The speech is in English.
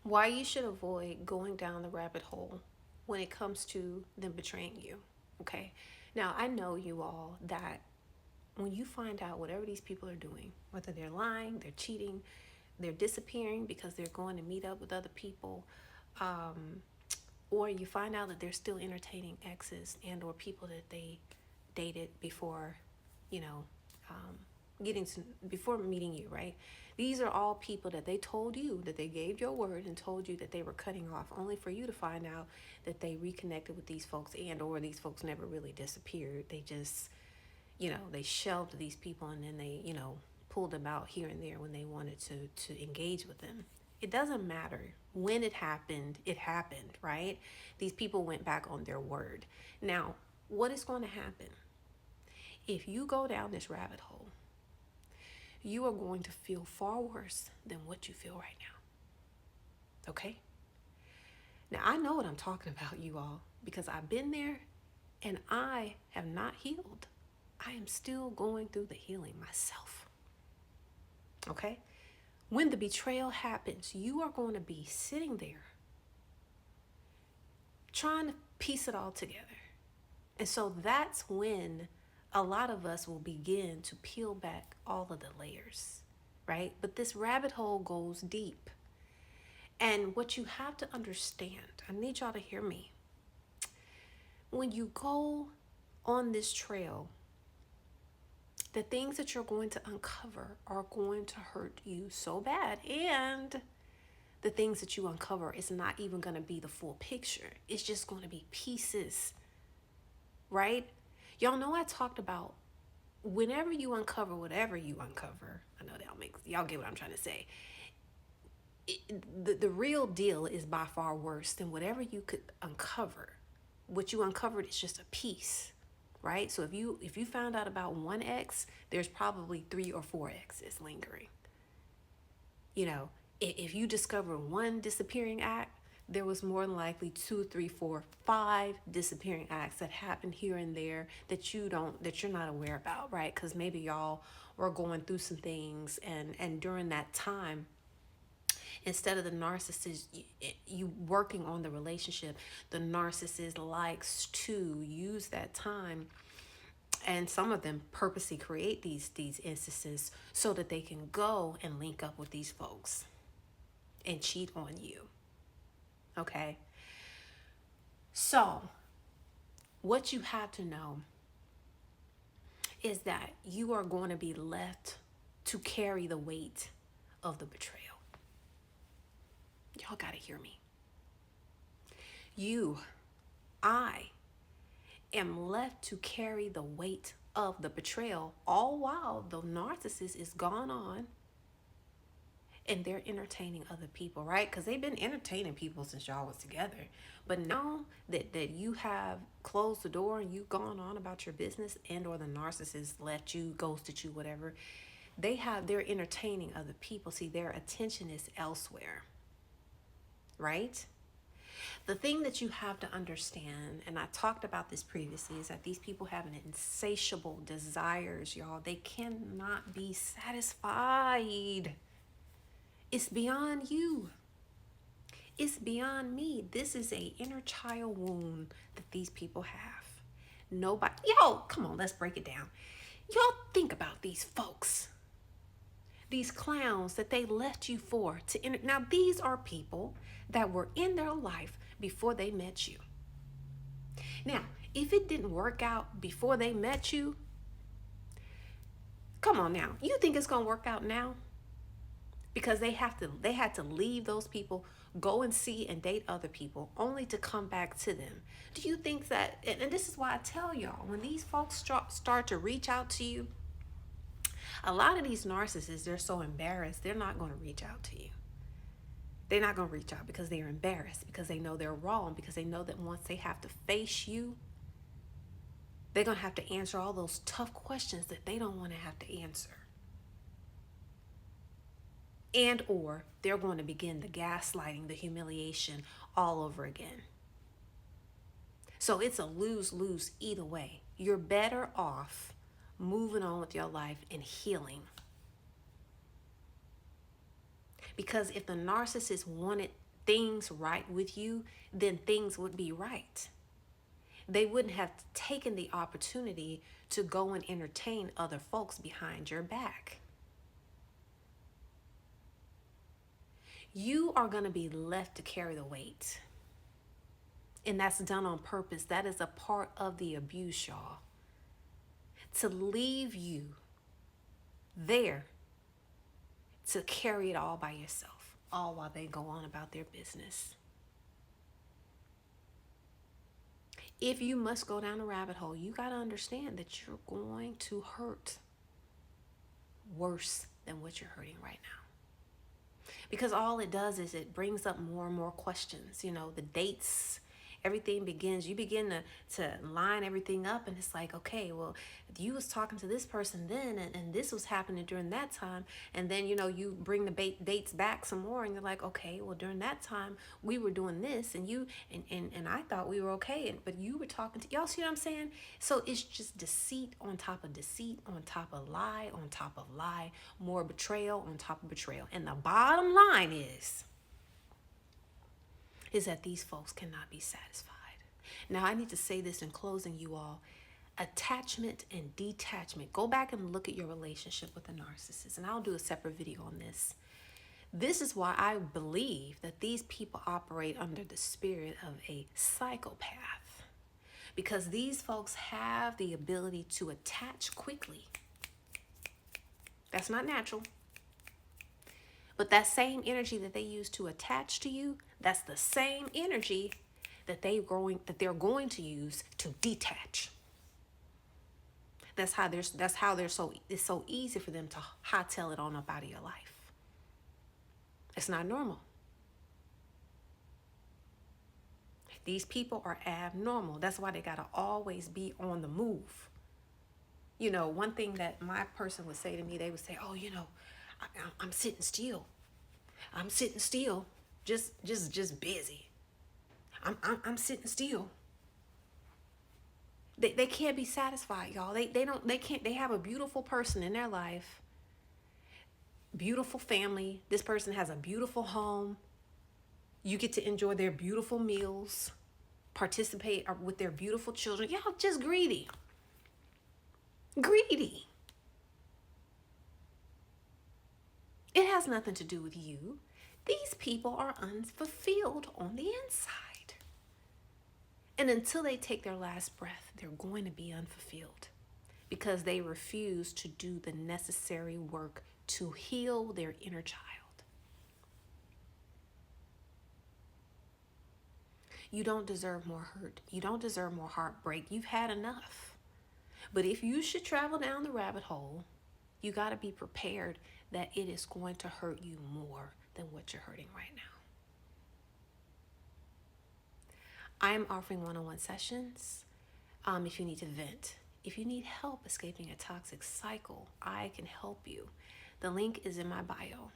Why you should avoid going down the rabbit hole when it comes to them betraying you. Okay. Now, I know you all that when you find out whatever these people are doing, whether they're lying, they're cheating, they're disappearing because they're going to meet up with other people, um, or you find out that they're still entertaining exes and or people that they dated before, you know, um, getting to before meeting you, right? These are all people that they told you that they gave your word and told you that they were cutting off, only for you to find out that they reconnected with these folks and or these folks never really disappeared. They just, they shelved these people and then they, pulled them out here and there when they wanted to engage with them. It doesn't matter when it happened, right? These people went back on their word. Now, what is going to happen? If you go down this rabbit hole, you are going to feel far worse than what you feel right now. Okay? Now, I know what I'm talking about, you all, because I've been there and I have not healed. I am still going through the healing myself. Okay? When the betrayal happens, you are going to be sitting there trying to piece it all together. And so that's when a lot of us will begin to peel back all of the layers, right? But this rabbit hole goes deep. And what you have to understand, I need y'all to hear me. When you go on this trail, the things that you're going to uncover are going to hurt you so bad. And the things that you uncover is not even going to be the full picture. It's just going to be pieces, right? Y'all know I talked about whenever you uncover whatever you uncover. I know y'all get what I'm trying to say. The real deal is by far worse than whatever you could uncover. What you uncovered is just a piece, right? So if you found out about one ex, there's probably 3 or 4 exes lingering. If you discover one disappearing act, there was more than likely 2, 3, 4, 5 disappearing acts that happened here and there that you're not aware about, right? Because maybe y'all were going through some things, and during that time, instead of the narcissist, you working on the relationship, the narcissist likes to use that time, and some of them purposely create these instances so that they can go and link up with these folks and cheat on you. Okay? So, what you have to know is that you are going to be left to carry the weight of the betrayal. Y'all got to hear me. I am left to carry the weight of the betrayal, all while the narcissist is gone on and they're entertaining other people, right? Because they've been entertaining people since y'all was together. But now that you have closed the door and you've gone on about your business, and or the narcissist left you, ghosted you, whatever, they're entertaining other people. See, their attention is elsewhere, right? The thing that you have to understand, and I talked about this previously, is that these people have an insatiable desires, y'all. They cannot be satisfied. It's beyond you. It's beyond me. This is a inner child wound that these people have. Nobody, come on, let's break it down. Y'all think about these folks, these clowns that they left you for to enter. Now, these are people that were in their life before they met you. Now, if it didn't work out before they met you, come on now. You think it's going to work out now? Because they had to leave those people, go and see and date other people, only to come back to them. Do you think that, and this is why I tell y'all, when these folks start to reach out to you, a lot of these narcissists, they're so embarrassed, they're not going to reach out to you. They're not going to reach out because they're embarrassed, because they know they're wrong, because they know that once they have to face you, they're going to have to answer all those tough questions that they don't want to have to answer. And or they're going to begin the gaslighting, the humiliation all over again. So it's a lose-lose either way. You're better off moving on with your life and healing. Because if the narcissist wanted things right with you, then things would be right. They wouldn't have taken the opportunity to go and entertain other folks behind your back. You are going to be left to carry the weight. And that's done on purpose. That is a part of the abuse, y'all. To leave you there to carry it all by yourself, all while they go on about their business. If you must go down a rabbit hole, you got to understand that you're going to hurt worse than what you're hurting right now. Because all it does is it brings up more and more questions. You know, the dates, everything begins, you begin to line everything up, and it's like, okay, well, you was talking to this person then, and this was happening during that time, and then, you know, you bring the dates back some more, and you're like, okay, well, during that time we were doing this, and you and I thought we were okay, but you were talking to, y'all see what I'm saying? So it's just deceit on top of deceit, on top of lie, on top of lie, more betrayal on top of betrayal. And the bottom line is that these folks cannot be satisfied. Now, I need to say this in closing, you all. Attachment and detachment. Go back and look at your relationship with a narcissist, and I'll do a separate video on this. This is why I believe that these people operate under the spirit of a psychopath, because these folks have the ability to attach quickly. That's not natural. But that same energy that they use to attach to you, that's the same energy that they're going to use to detach. That's how it's so easy for them to hightail it on up out of your life. It's not normal. These people are abnormal. That's why they gotta always be on the move. You know, one thing that my person would say to me, they would say, "Oh, you know, I'm sitting still. I'm sitting still, just busy. I'm sitting still." They can't be satisfied, y'all. They have a beautiful person in their life, beautiful family. This person has a beautiful home. You get to enjoy their beautiful meals, participate with their beautiful children. Y'all just greedy. Greedy. It has nothing to do with you. These people are unfulfilled on the inside. And until they take their last breath, they're going to be unfulfilled because they refuse to do the necessary work to heal their inner child. You don't deserve more hurt. You don't deserve more heartbreak. You've had enough. But if you should travel down the rabbit hole, you got to be prepared that it is going to hurt you more than what you're hurting right now. I am offering one-on-one sessions if you need to vent. If you need help escaping a toxic cycle, I can help you. The link is in my bio.